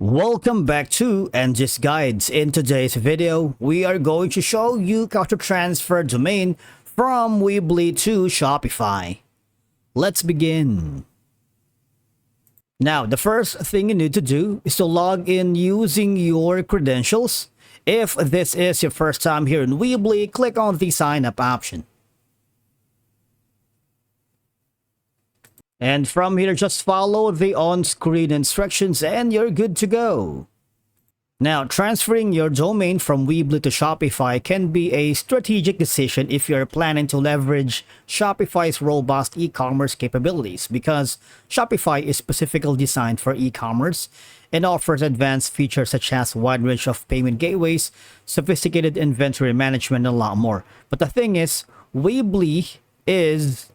Welcome back to Angie's Guides. In today's video, we are going to show you how to transfer domain from Weebly to Shopify. Let's begin. Now, the first thing you need to do is to log in using your credentials. If this is your first time here in Weebly, click on the sign up option. And from here, just follow the on-screen instructions and you're good to go. Now, transferring your domain from Weebly to Shopify can be a strategic decision if you're planning to leverage Shopify's robust e-commerce capabilities, because Shopify is specifically designed for e-commerce and offers advanced features such as wide range of payment gateways, sophisticated inventory management, and a lot more. But the thing is, Weebly is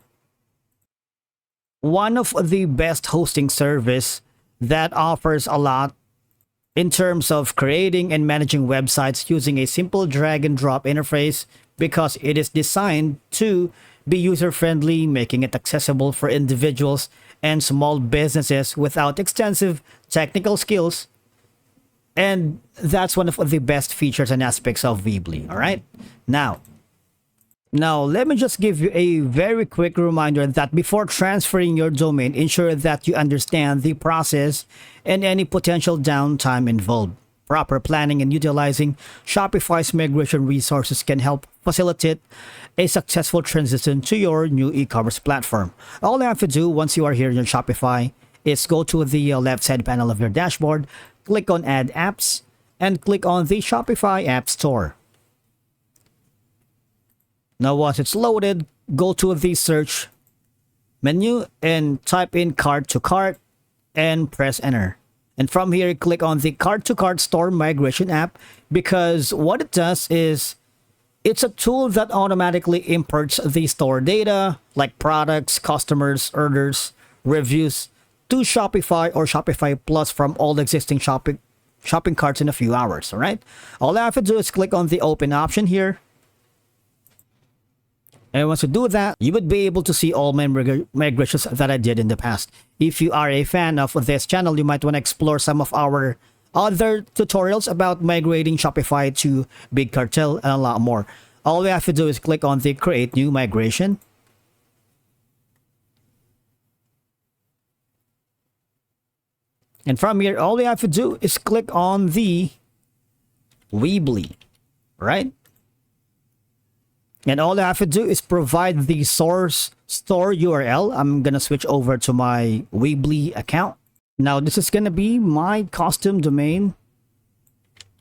one of the best hosting service that offers a lot in terms of creating and managing websites using a simple drag and drop interface, because it is designed to be user-friendly, making it accessible for individuals and small businesses without extensive technical skills. And that's one of the best features and aspects of Weebly. All right. Now, let me just give you a very quick reminder that before transferring your domain, ensure that you understand the process and any potential downtime involved. Proper planning and utilizing Shopify's migration resources can help facilitate a successful transition to your new e-commerce platform. All you have to do once you are here in your Shopify is go to the left side panel of your dashboard, click on Add Apps, and click on the Shopify App Store. Now, once it's loaded, go to the search menu and type in cart to cart and press enter. And from here, click on the cart to cart store migration app, because what it does is it's a tool that automatically imports the store data like products, customers, orders, reviews to Shopify or Shopify Plus from all existing shopping carts in a few hours. All right. All I have to do is click on the open option here. And once you do that, you would be able to see all my migrations that I did in the past. If you are a fan of this channel, you might want to explore some of our other tutorials about migrating Shopify to Big Cartel and a lot more. All we have to do is click on the Create New Migration. And from here, all we have to do is click on the Weebly, right? And all I have to do is provide the source store URL. I'm going to switch over to my Weebly account. Now, this is going to be my custom domain.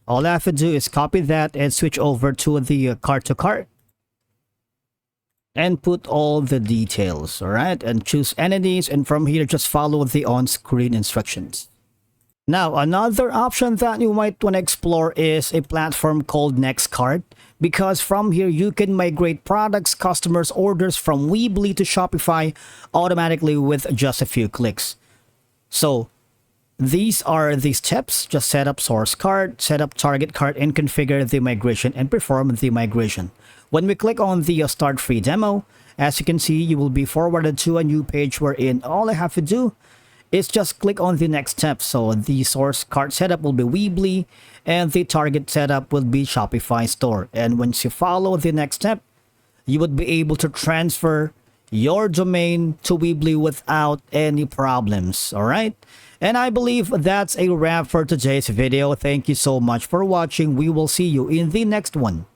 All I have to do is copy that and switch over to the cart to cart. And put all the details, all right? And choose entities. And from here, just follow the on-screen instructions. Now, another option that you might want to explore is a platform called Nextcart, because from here you can migrate products, customers, orders from Weebly to Shopify automatically with just a few clicks. So these are the steps. Just set up source cart, set up target cart, and configure the migration and perform the migration. When we click on the start free demo, as you can see, you will be forwarded to a new page wherein all I have to do is just click on the next step. So the source cart setup will be Weebly and the target setup will be Shopify store. And once you follow the next step, you would be able to transfer your domain to Weebly without any problems. All right. And I believe that's a wrap for today's video. Thank you so much for watching. We will see you in the next one.